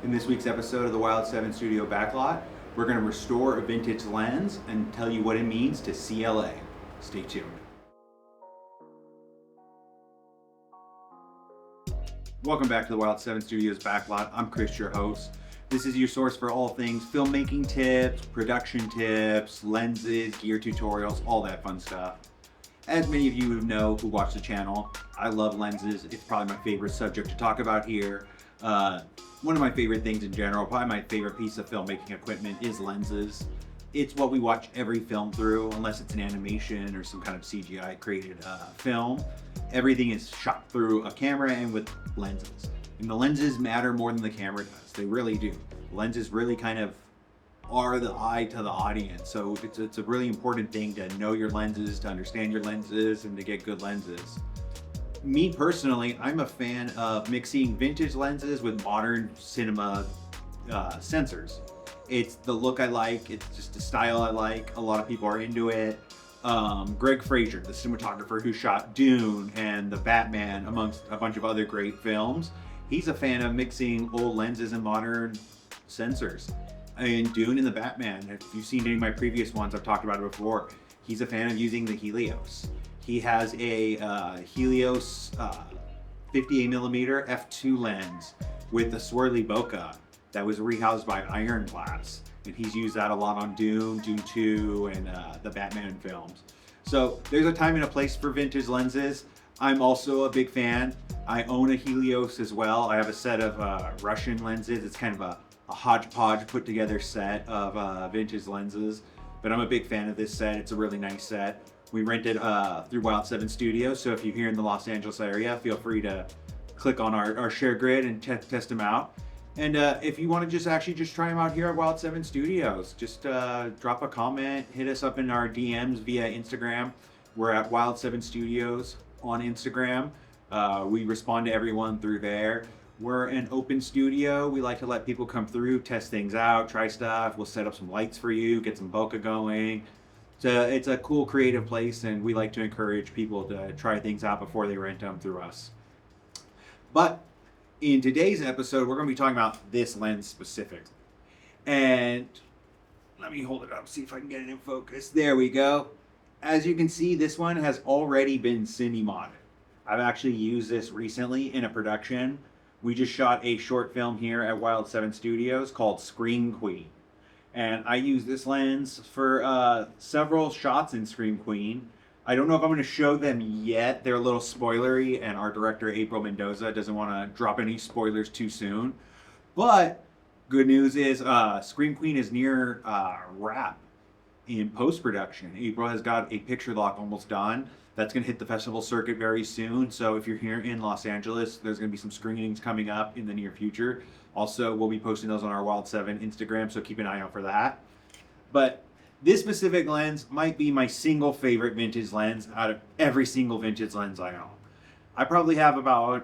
In this week's episode of the Wild 7 Studio Backlot, we're going to restore a vintage lens and tell you what it means to CLA. Stay tuned. Welcome back to the Wild 7 Studios Backlot. I'm Chris, your host. This is your source for all things filmmaking tips, production tips, lenses, gear tutorials, all that fun stuff. As many of you know who watch the channel, I love lenses. It's probably my favorite subject to talk about here. One of my favorite things in general, probably my favorite piece of filmmaking equipment is lenses. It's what we watch every film through, unless it's an animation or some kind of CGI created film. Everything is shot through a camera and with lenses. And the lenses matter more than the camera does. They really do. Lenses really kind of are the eye to the audience. So it's a really important thing to know your lenses, to understand your lenses, and to get good lenses. Me personally, I'm a fan of mixing vintage lenses with modern cinema sensors. It's the look I like, it's just the style I like. A lot of people are into it. Greg Fraser, the cinematographer who shot Dune and The Batman, amongst a bunch of other great films, he's a fan of mixing old lenses and modern sensors. In Dune and The Batman, if you've seen any of my previous ones, I've talked about it before, he's a fan of using the Helios. He has a Helios 58mm f2 lens with a swirly bokeh that was rehoused by Iron Glass. And he's used that a lot on Dune, Dune 2, and the Batman films. So there's a time and a place for vintage lenses. I'm also a big fan. I own a Helios as well. I have a set of Russian lenses. It's kind of a hodgepodge put together set of vintage lenses. But I'm a big fan of this set. It's a really nice set. We rent it through Wild 7 Studios, so if you're here in the Los Angeles area, feel free to click on our share grid and test them out. And if you want to just try them out here at Wild 7 Studios, just drop a comment, hit us up in our DMs via Instagram. We're at Wild 7 Studios on Instagram. We respond to everyone through there. We're an open studio. We like to let people come through, test things out, try stuff. We'll set up some lights for you, get some bokeh going. It's a cool creative place, and we like to encourage people to try things out before they rent them through us. But in today's episode, we're going to be talking about this lens specifically. And let me hold it up, see if I can get it in focus. There we go. As you can see, this one has already been cine-modded. I've actually used this recently in a production. We just shot a short film here at Wild 7 Studios called Scream Queen. And I use this lens for several shots in Scream Queen. I don't know if I'm going to show them yet. They're a little spoilery, and our director, April Mendoza, doesn't want to drop any spoilers too soon. But good news is Scream Queen is near wrap in post-production. April has got a picture lock almost done. That's going to hit the festival circuit very soon. So if you're here in Los Angeles, there's going to be some screenings coming up in the near future. Also, we'll be posting those on our Wild 7 Instagram, so keep an eye out for that. But this specific lens might be my single favorite vintage lens out of every single vintage lens I own. I probably have about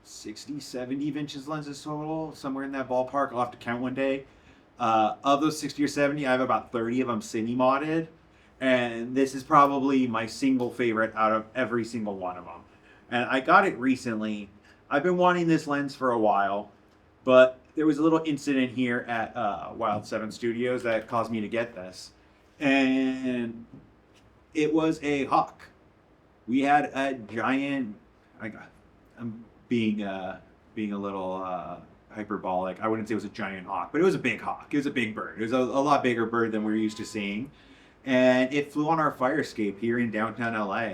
60, 70 vintage lenses total, somewhere in that ballpark. I'll have to count one day. Of those 60 or 70, I have about 30 of them cine-modded. And this is probably my single favorite out of every single one of them. And I got it recently. I've been wanting this lens for a while, but there was a little incident here at Wild 7 Studios that caused me to get this. And it was a hawk. We had a giant, I'm being a little hyperbolic. I wouldn't say it was a giant hawk, but it was a big hawk. It was a big bird. It was a lot bigger bird than we're used to seeing. And it flew on our fire escape here in downtown LA,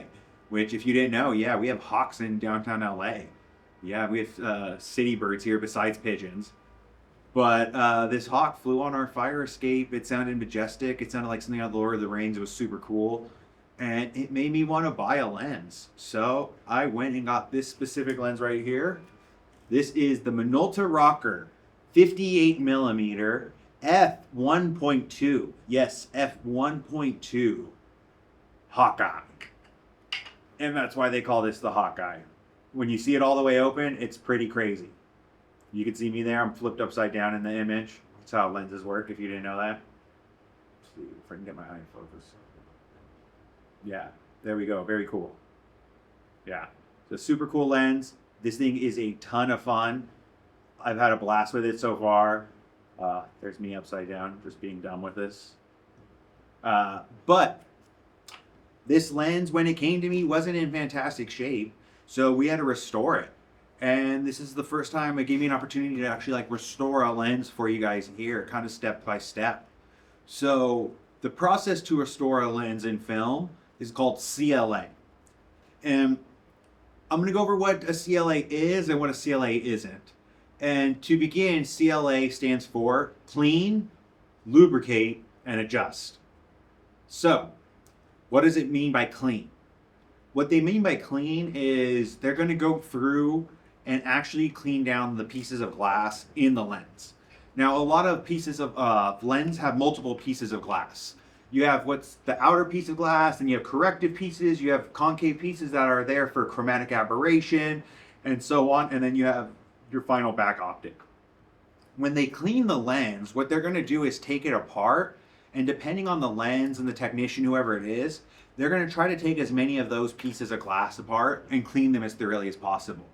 which if you didn't know, yeah, we have hawks in downtown LA. Yeah, we have city birds here besides pigeons. But this hawk flew on our fire escape. It sounded majestic. It sounded like something out of the Lord of the Rings. It was super cool. And it made me want to buy a lens. So I went and got this specific lens right here. This is the Minolta Rokkor 58mm f1.2. Yes, f1.2 Hawkeye. And that's why they call this the Hawkeye. When you see it all the way open, it's pretty crazy. You can see me there. I'm flipped upside down in the image. That's how lenses work, if you didn't know that. Let's see if I can get my eye in focus. Yeah, there we go. Very cool. Yeah, it's a super cool lens. This thing is a ton of fun. I've had a blast with it so far. There's me upside down, just being done with this. But this lens, when it came to me, wasn't in fantastic shape, so we had to restore it. And this is the first time it gave me an opportunity to actually like restore a lens for you guys here, kind of step by step. So the process to restore a lens in film is called CLA. And I'm going to go over what a CLA is and what a CLA isn't. And to begin, CLA stands for Clean, Lubricate, and Adjust. So, what does it mean by clean? What they mean by clean is they're going to go through and actually clean down the pieces of glass in the lens. Now, a lot of pieces of lens have multiple pieces of glass. You have what's the outer piece of glass, and you have corrective pieces, you have concave pieces that are there for chromatic aberration, and so on, and then you have your final back optic. When they clean the lens, what they're going to do is take it apart, and depending on the lens and the technician, whoever it is, they're going to try to take as many of those pieces of glass apart and clean them as thoroughly as possible.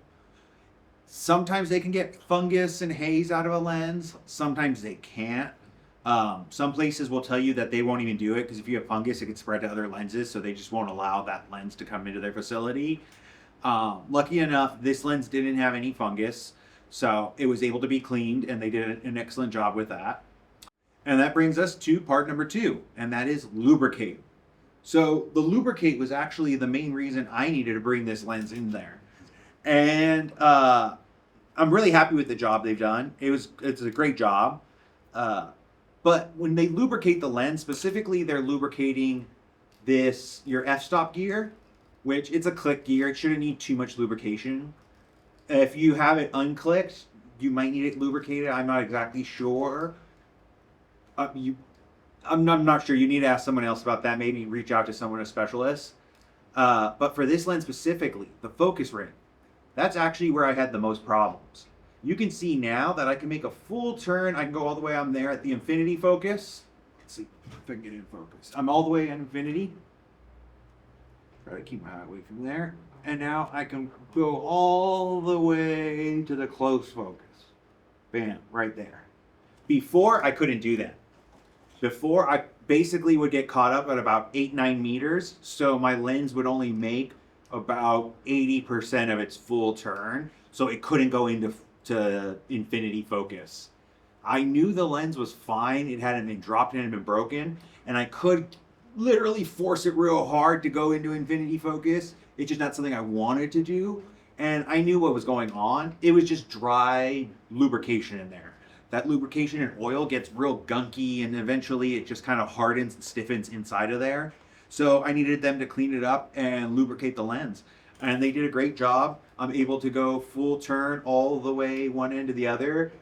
Sometimes they can get fungus and haze out of a lens. Sometimes they can't. Some places will tell you that they won't even do it because if you have fungus, it can spread to other lenses, so they just won't allow that lens to come into their facility. Lucky enough, this lens didn't have any fungus, so it was able to be cleaned, and they did an excellent job with that. And that brings us to part number 2, and that is lubricate. So the lubricate was actually the main reason I needed to bring this lens in there. And I'm really happy with the job they've done. It's a great job. But when they lubricate the lens, specifically they're lubricating your f-stop gear, which it's a click gear. It shouldn't need too much lubrication. If you have it unclicked, you might need it lubricated. I'm not exactly sure. I'm not sure. You need to ask someone else about that. Maybe reach out to someone, a specialist. But for this lens specifically, the focus ring, that's actually where I had the most problems. You can see now that I can make a full turn. I can go all the way on there at the infinity focus. Let's see if I can get in focus. I'm all the way at infinity. Try to keep my eye away from there. And now I can go all the way to the close focus. Bam, right there. Before, I couldn't do that. Before, I basically would get caught up at about 8-9 meters, so my lens would only make about 80% of its full turn, so it couldn't go into infinity focus. I knew the lens was fine, it hadn't been dropped, it hadn't been broken, and I could literally force it real hard to go into infinity focus. It's just not something I wanted to do, and I knew what was going on. It was just dry lubrication in there. That lubrication and oil gets real gunky, and eventually it just kind of hardens and stiffens inside of there. So I needed them to clean it up and lubricate the lens. And they did a great job. I'm able to go full turn all the way one end to the other.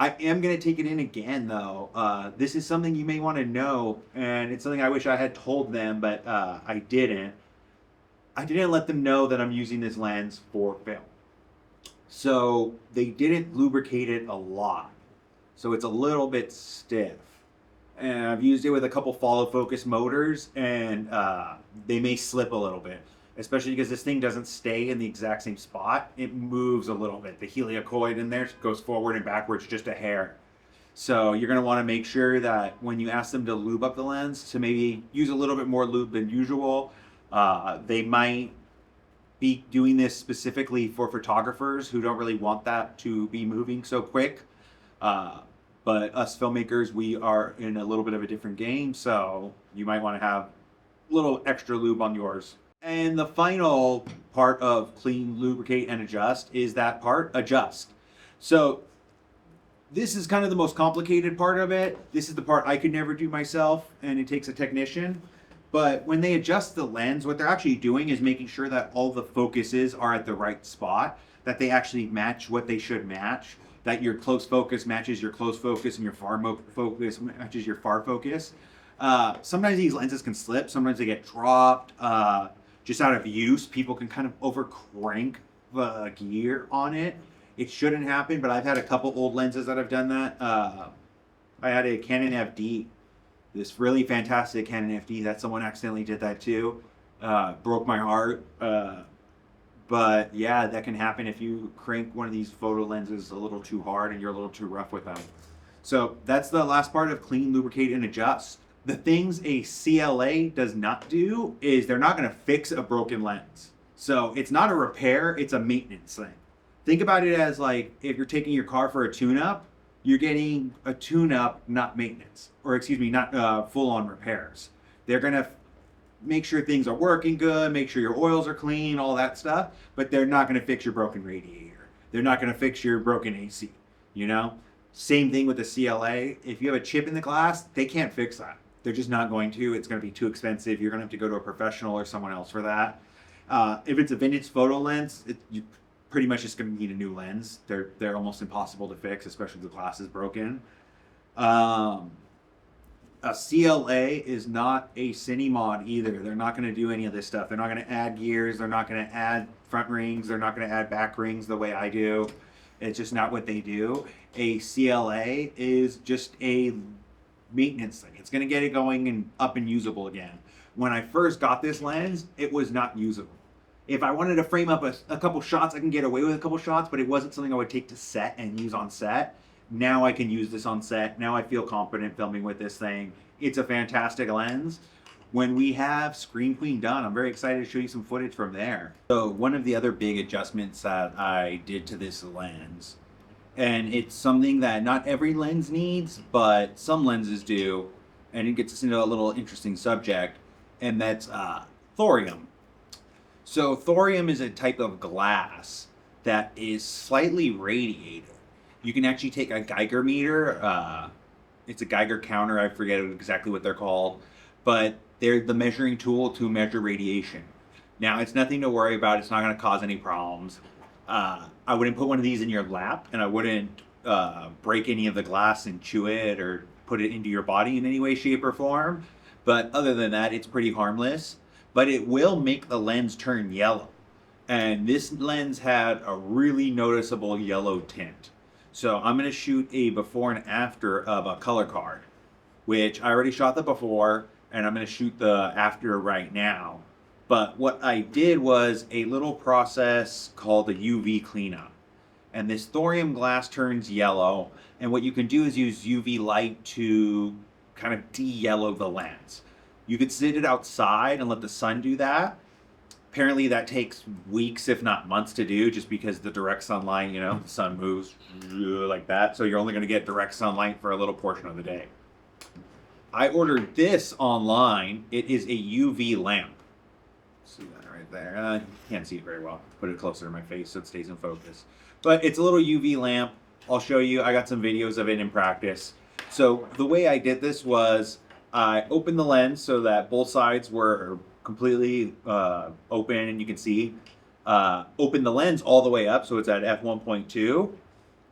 I am going to take it in again, though. This is something you may want to know, and it's something I wish I had told them, but I didn't. I didn't let them know that I'm using this lens for film. So they didn't lubricate it a lot. So it's a little bit stiff. And I've used it with a couple follow focus motors, and they may slip a little bit, especially because this thing doesn't stay in the exact same spot. It moves a little bit. The helicoid in there goes forward and backwards just a hair. So you're going to want to make sure that when you ask them to lube up the lens, to maybe use a little bit more lube than usual. They might be doing this specifically for photographers who don't really want that to be moving so quick. But us filmmakers, we are in a little bit of a different game, so you might want to have a little extra lube on yours. And the final part of clean, lubricate, and adjust is that part, adjust. So this is kind of the most complicated part of it. This is the part I could never do myself, and it takes a technician. But when they adjust the lens, what they're actually doing is making sure that all the focuses are at the right spot, that they actually match what they should match, that your close focus matches your close focus and your far focus matches your far focus. Sometimes these lenses can slip, sometimes they get dropped. Just out of use, people can kind of over crank the gear on it. It shouldn't happen, but I've had a couple old lenses that have done that. I had a Canon FD, this really fantastic Canon FD that someone accidentally did that too. Broke my heart. But yeah, that can happen if you crank one of these photo lenses a little too hard and you're a little too rough with them. So that's the last part of clean, lubricate, and adjust. The things a CLA does not do is they're not going to fix a broken lens. So it's not a repair, it's a maintenance thing. Think about it as like if you're taking your car for a tune-up, you're getting a tune-up, not maintenance, or excuse me, not full-on repairs. They're going to make sure things are working good, make sure your oils are clean, all that stuff, but they're not going to fix your broken radiator. They're not going to fix your broken AC, you know? Same thing with the CLA. If you have a chip in the glass, they can't fix that. They're just not going to. It's going to be too expensive. You're going to have to go to a professional or someone else for that. If it's a vintage photo lens, you pretty much just going to need a new lens. They're almost impossible to fix, especially if the glass is broken. A CLA is not a cine mod either. They're not going to do any of this stuff. They're not going to add gears. They're not going to add front rings. They're not going to add back rings the way I do. It's just not what they do. A CLA is just a maintenance thing. It's going to get it going and up and usable again. When I first got this lens, it was not usable. If I wanted to frame up a couple shots, I can get away with a couple shots, but it wasn't something I would take to set and use on set. Now I can use this on set. Now I feel confident filming with this thing. It's a fantastic lens. When we have Screen Queen done, I'm very excited to show you some footage from there. So one of the other big adjustments that I did to this lens, and it's something that not every lens needs, but some lenses do, and it gets us into a little interesting subject, and that's thorium. So thorium is a type of glass that is slightly radiated. You can actually take a Geiger meter, it's a Geiger counter, I forget exactly what they're called, but they're the measuring tool to measure radiation. Now, it's nothing to worry about. It's not going to cause any problems. I wouldn't put one of these in your lap, and I wouldn't break any of the glass and chew it or put it into your body in any way, shape, or form. But other than that, it's pretty harmless. But it will make the lens turn yellow. And this lens had a really noticeable yellow tint. So I'm going to shoot a before and after of a color card, which I already shot the before, and I'm going to shoot the after right now. But what I did was a little process called a UV cleanup. And this thorium glass turns yellow, and what you can do is use UV light to kind of de-yellow the lens. You could sit it outside and let the sun do that. Apparently that takes weeks, if not months to do, just because the direct sunlight, you know, the sun moves like that. So you're only going to get direct sunlight for a little portion of the day. I ordered this online. It is a UV lamp. See that right there? You can't see it very well. Put it closer to my face so it stays in focus. But it's a little UV lamp. I'll show you. I got some videos of it in practice. So the way I did this was I opened the lens so that both sides were completely open and you can see. Open the lens all the way up so it's at f1.2.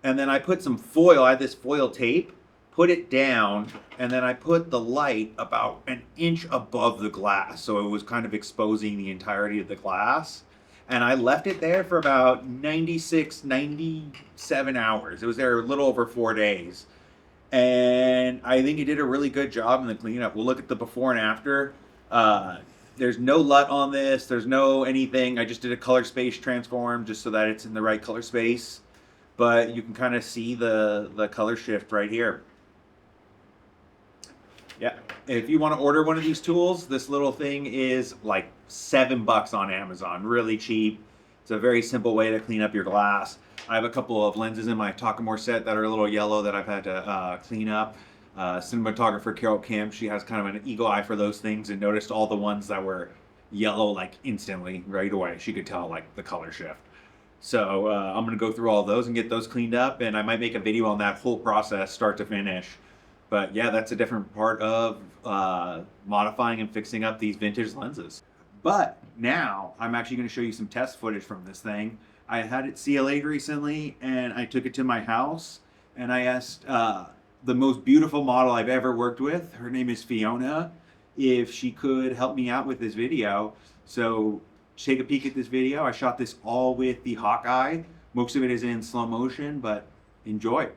And then I put some foil. I had this foil tape. Put it down, and then I put the light about an inch above the glass, so it was kind of exposing the entirety of the glass. And I left it there for about 96, 97 hours. It was there a little over 4 days. And I think it did a really good job in the cleanup. We'll look at the before and after. There's no LUT on this. There's no anything. I just did a color space transform just so that it's in the right color space. But you can kind of see the color shift right here. Yeah, if you want to order one of these tools, this little thing is like $7 on Amazon, really cheap. It's a very simple way to clean up your glass. I have a couple of lenses in my Takamore set that are a little yellow that I've had to clean up. Cinematographer Carol Kim, she has kind of an eagle eye for those things and noticed all the ones that were yellow like instantly, right away. She could tell like the color shift. So I'm going to go through all those and get those cleaned up, and I might make a video on that whole process, start to finish. But yeah, that's a different part of modifying and fixing up these vintage lenses. But now I'm actually going to show you some test footage from this thing. I had it CLA'd recently, and I took it to my house, and I asked the most beautiful model I've ever worked with, her name is Fiona, if she could help me out with this video. So take a peek at this video. I shot this all with the Hawkeye. Most of it is in slow motion, but enjoy.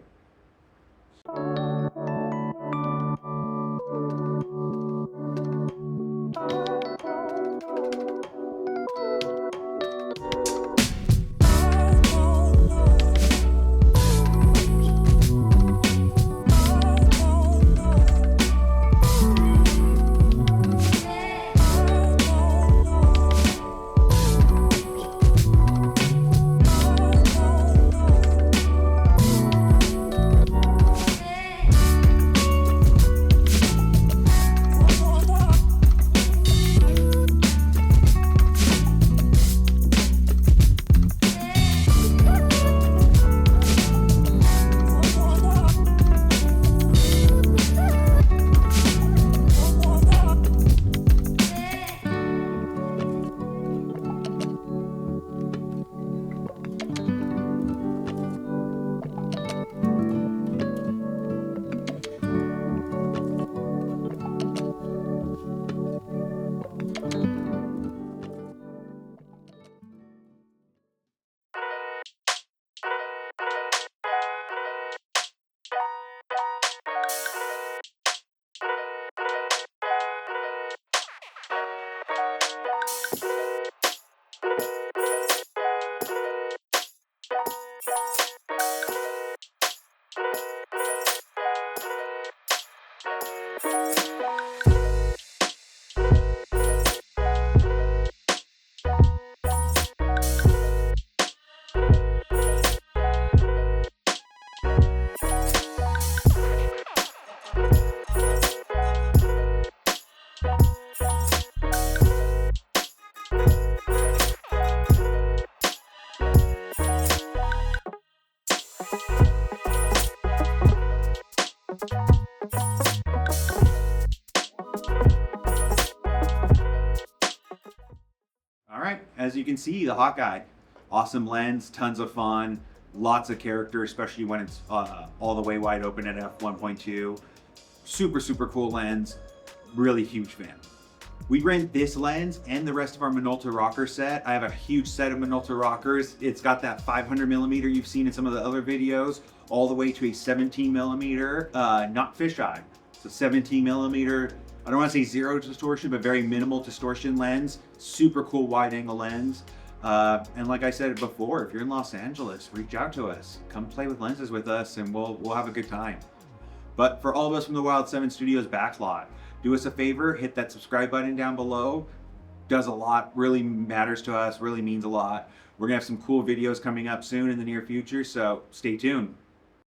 All right, as you can see, the Hawkeye, awesome lens, tons of fun, lots of character, especially when it's all the way wide open at f1.2. Super, super cool lens. Really huge fan. We rent this lens and the rest of our Minolta Rokkor set. I have a huge set of Minolta Rokkors. It's got that 500 millimeter you've seen in some of the other videos, all the way to a 17 millimeter, not fisheye. So 17 millimeter, I don't want to say zero distortion, but very minimal distortion lens. Super cool wide angle lens. And like I said before, if you're in Los Angeles, reach out to us. Come play with lenses with us and we'll have a good time. But for all of us from the Wild 7 Studios Backlot, do us a favor, hit that subscribe button down below. Does a lot, really matters to us, really means a lot. We're gonna have some cool videos coming up soon in the near future, so stay tuned.